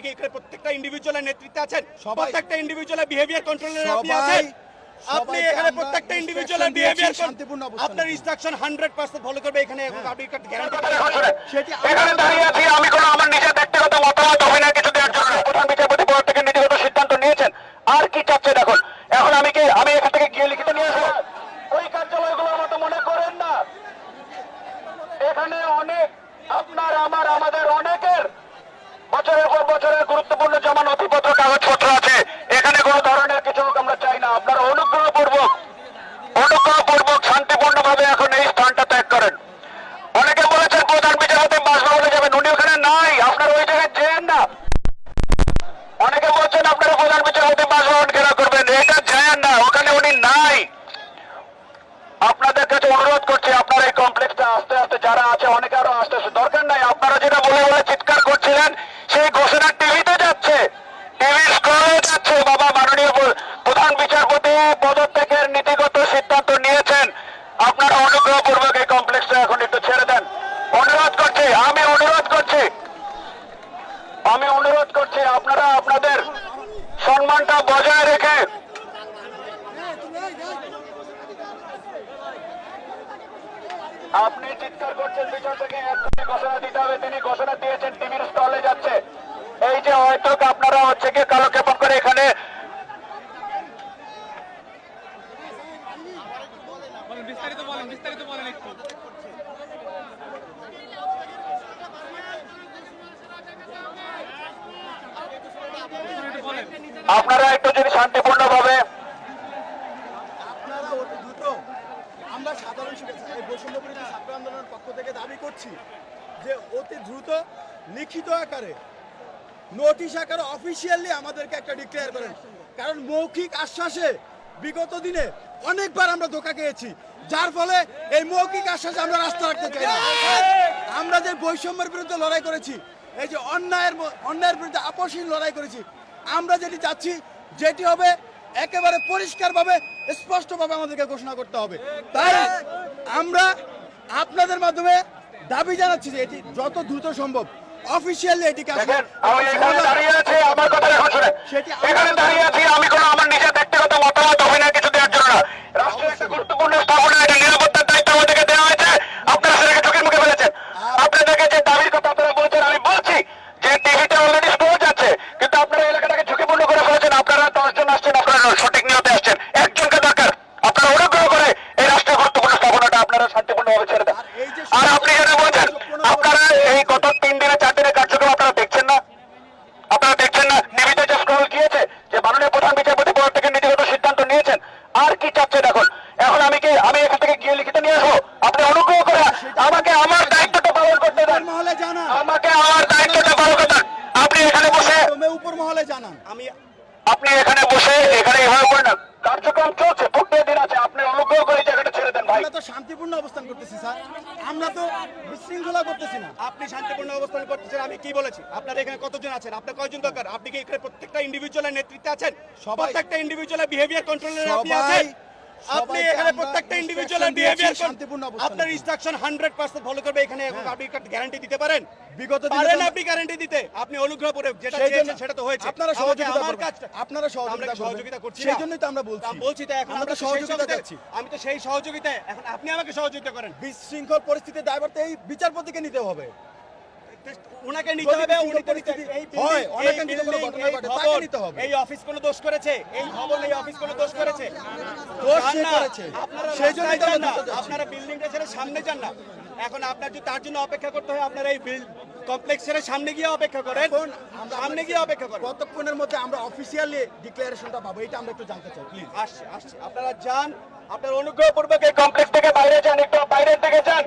কি এখানে প্রত্যেকটা ইন্ডিভিজুয়ালের নেতৃত্বে আছেন? প্রত্যেকটা ইন্ডিভিজুয়ালের বিহেভিয়ার কন্ট্রোলার আপনি আছেন? আপনি এখানে প্রত্যেকটা ইন্ডিভিজুয়ালের বিহেভিয়ার শান্তিপূর্ণ আপনার ইনস্ট্রাকশন 100% ফলো করবে এখানে এবং আপনি গ্যারান্টি সেটি এখানে দাঁড়িয়ে আছি আমি কোনো আমার নিজের ব্যক্তিগত মতামত অভিনয় কিছু দেওয়ার জন্য প্রধান বিচারপতি পদ থেকে নীতিগত সিদ্ধান্ত নিয়েছেন। আর কি চাচ্ছেন এখন? এখন আমি এখান থেকে গিয়ে লিখিত নিয়ে আসবো? ওই কার্যালয়গুলোর মতো মনে করেন না। এখানে অনেক আপনার আমার আমাদের অনেকের বছরের পর বছরের গুরুত্বপূর্ণ জমা নথিপত্র কাগজপত্র আছে। এখানে কোনো ধরনের কিছু আমরা চাই না। আপনারা অনুগ্রহপূর্বক শান্তিপূর্ণভাবে এখন এই স্থানটা ত্যাগ করেন। অনেকে বলেছেন প্রধান বিচারপতি বাসভবনে যাবেন, উনি ওখানে নাই, আপনারা ওই জায়গায় যেন না। অনেকে বলছেন আপনারা প্রধান বিচারপতি বাসভবন ঘেরাও করবেন, এটা যেন না, ওখানে উনি নাই। আপনাদের কাছে অনুরোধ করছি আপনারা এই কমপ্লেক্সটা আস্তে আস্তে যারা আছে অনেকে আরো আস্তে আস্তে দরকার নাই। আপনারা যেটা বলে বলে চিৎকার করছিলেন সেই ঘোষণা টিভিতে যাচ্ছে, টিভির স্ক্রলে যাচ্ছে। বাবা মাননীয় প্রধান বিচারপতি পদত্যাগের নীতিগত সিদ্ধান্ত নিয়েছেন। আপনারা অনুগ্রহপূর্বক এই কমপ্লেক্সটা এখন একটু ছেড়ে দেন। আমি অনুরোধ করছি আপনারা আপনাদের সম্মানটা বজায় রেখে আপনি চিৎকার করছেন পিছন থেকে, এক্ষুনি ঘোষণা দিতে হবে। তিনি ঘোষণা দিয়েছেন, টিভির স্টলে যাচ্ছে। এই যে হয়তো আপনারা হচ্ছে কি কালক্ষেপণ করে এখানে আপনারা একটু যদি শান্তিপূর্ণ ভাবে আমরা সাধারণ এই বৈষম্য বিরোধী ছাত্র আন্দোলনের পক্ষ থেকে দাবি করছি যে অতি দ্রুত লিখিত আকারে নোটিশ আকারে অফিসিয়ালি আমাদেরকে একটা ডিক্লেয়ার করেন। কারণ মৌখিক আশ্বাসে বিগত দিনে অনেকবার আমরা ধোঁকা খেয়েছি, যার ফলে এই মৌখিক আশ্বাসে আমরা রাস্তা রাখতে চাই না। আমরা যে বৈষম্যের বিরুদ্ধে লড়াই করেছি, এই যে অন্যায়ের বিরুদ্ধে আপোষহীন লড়াই করেছি, আমরা যেটি চাচ্ছি যেটি হবে একেবারে পরিষ্কারভাবে স্পষ্টভাবে আমাদেরকে ঘোষণা করতে হবে। তাই আমরা আপনাদের মাধ্যমে দাবি জানাচ্ছি যে এটি যত দ্রুত সম্ভব অফিসিয়ালি এটিকে আমি কোনো আমার নিজের ব্যক্তিগত মতামত অভিনয় কিছু দেওয়ার জন্য না। রাষ্ট্রের একটা গুরুত্বপূর্ণ স্থাপনা, এটা নিরাপত্তার দায়িত্ব আমাদেরকে দেওয়া হয়েছে। আপনারা সেটাকে চোখের মুখে ফেলেছেন। আপনাদেরকে যে দাবির কথা আপনারা বলছেন, আমি বলছি যে টিভিতে অলরেডি স্টোর যাচ্ছে, কিন্তু আপনারা এলাকাটাকে ঝুঁকিপূর্ণ করে ফেলেছেন। আপনারা 10 জন আসছেন, আপনারা সঠিক নিয়তে আসছেন, একজনকে দরকার। আপনারা অনুগ্রহ করে এই রাষ্ট্রের গুরুত্বপূর্ণ স্থাপনাটা আপনারা শান্তিপূর্ণভাবে ছেড়ে দেন। আর আপনি যেটা বলছেন আপনারা এই গত 3 দিনে 4 দিনের কার্যক্রম আপনারা দেখছেন না, টিভিতে যে স্ক্রল গিয়েছে যে মাননীয় প্রধান বিচারপতি পদ থেকে নীতিগত সিদ্ধান্ত নিয়েছেন। আর কি চাচ্ছেন এখন? এখন আমি এখান থেকে গিয়ে লিখিত নিয়ে আসবো? আপনি অনুগ্রহ করে আমাকে আমার দায়িত্বটা পালন করতে দেন। আমাকে আমার দায়িত্বটা পালন করতে দেন। আপনি এখানে বসে উপর মহলে জানান। আপনি এখানে বসে এখানে এভাবে করেন না, কার্যক্রম চলছে, ভোটের দিন আছে। আপনি অনুগ্রহ করে এই জায়গাটা ছেড়ে দেন ভাই। আমরা তো শান্তিপূর্ণ অবস্থান করতেছি স্যার, আমরা তো বিশৃঙ্খলা করতেছি না। আপনি শান্তিপূর্ণ অবস্থান করতেছেন, আমি কি বলেছি? আপনার এখানে কতজন আছেন? আপনার কয়জন দরকার? আপনি কি এখানে প্রত্যেকটা ইন্ডিভিজুয়ালের নেতৃত্বে আছেন? প্রত্যেকটা ইন্ডিভিজুয়ালের বিহেভিয়ার কন্ট্রোলার আপনি আছেন? আপনি এখানে প্রত্যেকটা ইন্ডিভিজুয়ালের বিহেভিয়ার শান্তিপূর্ণ অবস্থান আপনার ইনস্ট্রাকশন 100% ফলো করবে এখানে এবং আপনি গ্যারান্টি দিতে পারেন? বিগত পারেন আপনি গ্যারান্টি দিতে? আপনি অনুগ্রহ করে যেটা চেয়েছেন সেটা তো হয়েছে। আপনারা সহযোগিতা আমার কাজটা আপনারা সহযোগিতা করছি, সেইজন্যই তো আমরা বলছি তো এখন আমরা সহযোগিতা চাচ্ছি। আমি তো সেই সহযোগিতায়, এখন আপনি আমাকে সহযোগিতা করেন। বিশৃঙ্খল পরিস্থিতির দায়ভার এই বিচারপতিকে নিতে হবে। উনাকে নিতে হবে। উনি পরিস্থিতি এই অফিস কোনো দোষ করেছে? এই ভবন এই অফিস কোনো দোষ করেছে? দোষ সে করেছে, সেই জন্যই তো আমরা আপনারা বিল্ডিংটা ছেড়ে সামনে যান না। এখন আপনার যদি তার জন্য অপেক্ষা করতে হয়, আপনারা এই কমপ্লেক্সের সামনে গিয়ে অপেক্ষা করেন। সামনে গিয়ে অপেক্ষা করেন। কতক্ষণের মধ্যে আমরা অফিসিয়ালি ডিক্লারেশনটা পাবো এটা আমরা একটু জানতে চাই প্লিজ। আসছে আপনারা যান, আপনার অনুগ্রহপূর্বক এই কমপ্লেক্স থেকে বাইরে যান, একটু বাইরের থেকে যান,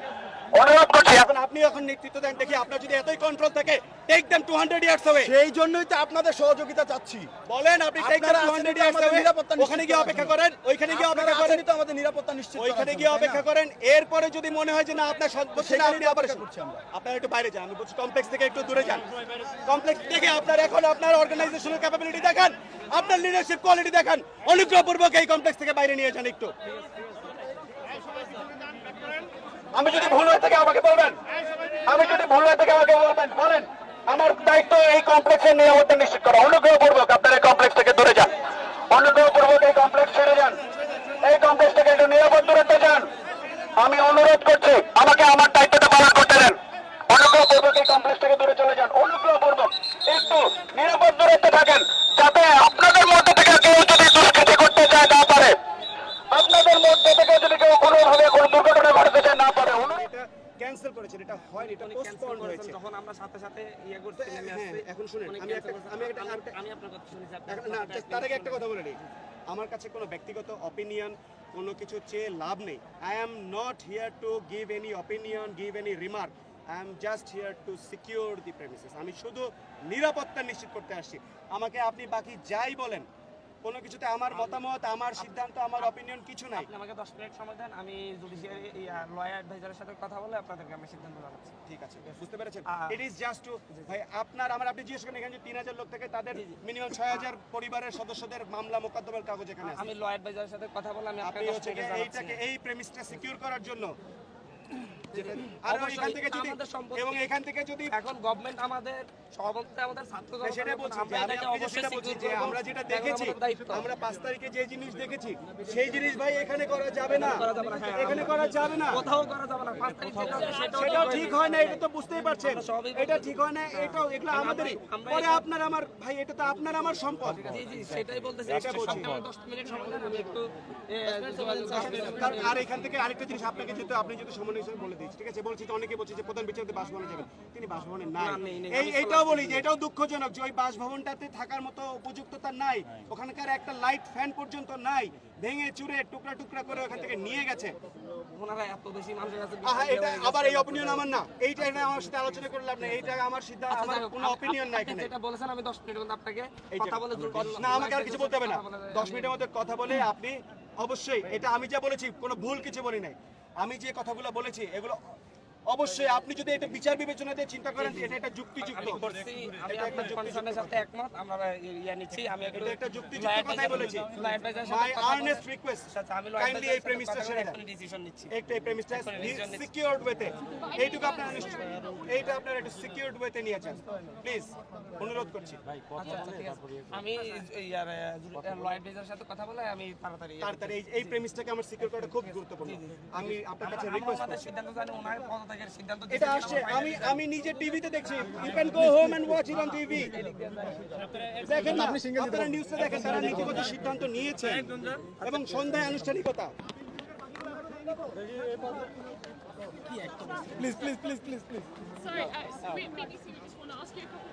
অনুরোধ করছি। এখন আপনি এখন নেতৃত্ব দেন, দেখি আপনার যদি এতই কন্ট্রোল থাকে, টেক দেম 200 ইয়ার্স অ্যাওয়ে। সেই জন্যই তো আপনাদের সহযোগিতা চাচ্ছি। বলেন আপনি টেক দেম 200 ইয়ার্স অ্যাওয়ে, ওখানে গিয়ে অপেক্ষা করেন, ওইখানে গিয়ে অপেক্ষা করেন, তো আমাদের নিরাপত্তা নিশ্চিত, ওইখানে গিয়ে অপেক্ষা করেন। এরপরে যদি মনে হয় যে না আপনার সদস্য না, আপনি আবার করছি আমরা, আপনারা একটু বাইরে যান। আমি বলছি কমপ্লেক্স থেকে একটু দূরে যান। কমপ্লেক্স থেকে আপনার এখন আপনার অর্গানাইজেশনাল ক্যাপাবিলিটি দেখান, আপনার লিডারশিপ কোয়ালিটি দেখান। অনুগ্রহপূর্বক এই কমপ্লেক্স থেকে বাইরে নিয়ে যান একটু। আমি যদি ভুল হয়ে থাকে আমাকে বলবেন, বলেন আমার দায়িত্ব এই কমপ্লেক্সের নিরাপত্তা নিশ্চিত করা। অনুগ্রহপূর্বক আপনারা এই কমপ্লেক্স থেকে দূরে যান, অনুগ্রহপূর্বক এই কমপ্লেক্স ছেড়ে যান, এই কমপ্লেক্স থেকে একটু নিরাপদ দূরত্বে যান। আমি অনুরোধ করছি, আমাকে আমার দায়িত্বটা পালন করতে দেন। অনুগ্রহপূর্বক এই কমপ্লেক্স থেকে দূরে চলে যান, অনুগ্রহপূর্বক একটু নিরাপদ দূরত্বে থাকেন, যাতে আপনাদের মধ্যে থেকে কেউ যদি দুষ্কৃতি করতে চায় না পারে, আপনাদের মধ্যে থেকে যদি কেউ কোনোভাবে কোনো দুর্ঘটনা ঘটাতে চায় না পারে। এটা ক্যান্সেল করেছেন, এটা হয়, এটা পোস্টপোন হয়েছে। তখন আমরা সাথে সাথে ইয়ে করতে নেমে হ্যাঁ, আসছি। এখন শুনেন, উনি আমি cancel করছেন। আমি আপনার কথা শুনেছি। না, তার আগে একটা কথা বলে নিই। আমার কাছে কোনো ব্যক্তিগত অপিনিয়ন কোনো কিছু চেয়ে লাভ নেই। I am not here to give any opinion, give any remark. I am just here to secure the premises. আমি শুধু নিরাপত্তা নিশ্চিত করতে আসছি। আমাকে আপনি বাকি যাই বলেন, কোনো কিছুতে আমার মতামত, আমার সিদ্ধান্ত, আমার অপিনিয়ন কিছু নাই। আপনি আমাকে 10 মিনিট সময় দেন, আমি জুডিশিয়ারি লয়ার অ্যাডভাইজারের সাথে কথা বলে আপনাদেরকে আমি সিদ্ধান্ত জানাচ্ছি। ঠিক আছে, বুঝতে পেরেছেন? আ- ইট ইজ জাস্ট টু, ভাই আপনার আমার, আপনি জিজ্ঞেস করেন এখানে যে 3000 লোক থেকে তাদের মিনিমাম 6000 পরিবারের সদস্যদের মামলা মোকদ্দমার কাগজ এখানে আছে। আমি লয়ার অ্যাডভাইজারের সাথে কথা বলে আমি আপনি আপনাকে 10 হচ্ছে মিনিটে গিয়ে জানাচ্ছি। এইটাকে, এই প্রেমিসটা সিকিউর করার জন্য আর এখান থেকে যদি, আমাদের সম্পত্তি- এবং এখান থেকে যদি, এখন গভর্নমেন্ট আমাদের সভাপতি আমাদের ছাত্র সেটা জনতার বলছি আমরা যে আমি এটাকে আপনাকে অবশ্যই সেটা বলছি secure যে করবো। আমরা যেটা এখন দেখেছি, আমাদের দায়িত্ব। আমরা 5 তারিখে যে জিনিস দেখেছি সেই জিনিস ভাই এখানে করা যাবে না, করা যাবে না, হ্যাঁ, এখানে করা যাবে না। কোথাও করা যাবে না। 5 তারিখ যেটা হবে সেটাও ঠিক হয় না, এটা তো বুঝতেই পারছেন। আমরা সবই এটা ঠিক হয় না, এটাও, এগুলো আমাদেরই। আমরা পরে আপনার আমার, ভাই এটা তো আপনার আমার সম্পদ। জি জি সেটাই বলতেছি। এটা বলছি। সপ্তাহে 10 মিনিট সময় দেন, আমি একটু যোগাযোগ আর এখান থেকে আরেকটা জিনিস আপনাকে যেহেতু, আপনি যেহেতু সমন্বয় হিসেবে বলে দিচ্ছি, ঠিক আছে? বলছি তো, অনেকে বলছে যে প্রধান বিচারপতি বাসভবনে যাবেন, তিনি বাসভবনে নাই। না, নেই, নেই। এইটাও বলি যে এটাও দুঃখজনক যে ওই বাসভবনটাতে থাকার মতো উপযুক্ততা নাই, ওখানকার একটা লাইট ফ্যান পর্যন্ত নাই, ভেঙে চুরে টুকরা টুকরা করে ওখান থেকে নিয়ে গেছে। ওনারা এত বেশি মানুষের কাছে আহা, এটা আবার এই অপিনিয়ন আমার না, এইটা এটা আমার সাথে আলোচনা করে লাভ নেই, এইটা আমার সিদ্ধান্ত, আচ্ছা, আমার যাই হোক, কোনো অপিনিয়ন নাই আপনি এখানে। যেটা বলেছেন আমি 10 মিনিটের মধ্যে আপনাকে এই কথা যে- বলে না, আমাকে আর কিছু বলতে হবে না। 10 মিনিটের মধ্যে কথা বলে আপনি অবশ্যই, এটা আমি যা বলেছি কোনো ভুল কিছু বলি নাই। আমি যে কথাগুলো বলেছি এগুলো অবশ্যই আপনি যদি এটা বিচার বিবেচনা দিয়ে চিন্তা করেন এটা একটা যুক্তিযুক্ত, আমি করছি, আমি এটা একটা আপনার কনসার্নের সাথে একমত। আমরা ইয়া নিচ্ছি, আমি একটু এটা একটা যুক্তিযুক্ত কথাই বলেছি। লয়ার অ্যাডভাইজারের মাই সাথে কথা বলে- আর্নেস্ট রিকোয়েস্ট, আচ্ছা, আমি লয়ার কাইন্ডলি এই প্রেমিসটা ছেড়ে দেন, ডিসিশন নিচ্ছি। একটা এই প্রেমিসটা এক্ষুনি decision নিচ্ছি। সিকিউরড ওয়েতে, এইটুকু আপনারা নিশ্চয়, এইটা আপনারা একটু সিকিউরড ওয়েতে নিয়ে যান প্লিজ, অনুরোধ করছি। আচ্ছা আচ্ছা ঠিক আছে। আমি ইয়ার লয়ার অ্যাডভাইজারের সাথে কথা বলে আমি তাড়াতাড়ি তাড়াতাড়ি এই প্রেমিসটাকে আমার সিকিউর করাটা খুব গুরুত্বপূর্ণ। আমি আপনার কাছে রিকোয়েস্ট আমাদের করছি, সিদ্ধান্ত জানি, ওনার পদত্যাগের সিদ্ধান্ত এটা আসছে, আমি নিজে টিভিতে দেখছি, you can go home and watch it on TV. দেখেন না, আপনারা নিউজে দেখেন, তারা নীতিগত সিদ্ধান্ত নিয়েছেন এবং সন্ধ্যায় আনুষ্ঠানিকতা। Please please please please please Sorry, BBC, we just want to ask you a couple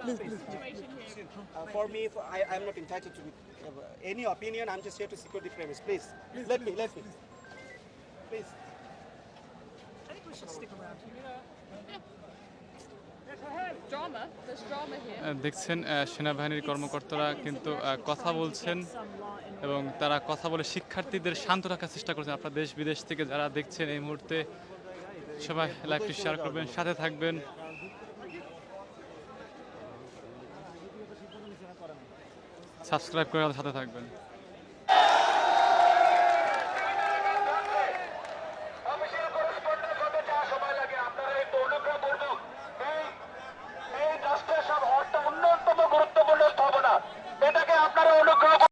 of situation here. for me, I am not entitled to any opinion. I'm just here to secure the premise. Please, let me. Please. Drama, there's drama here. দেখছেন সেনাবাহিনীর কর্মকর্তারা কিন্তু কথা বলছেন এবং তারা কথা বলে শিক্ষার্থীদের শান্ত রাখার চেষ্টা করছেন। আপনারা দেশ বিদেশ থেকে যারা দেখছেন এই মুহূর্তে সবাই লাইভটি শেয়ার করবেন, সাথে থাকবেন। সাবস্ক্রাইব করে আমাদের সাথে থাকবেন।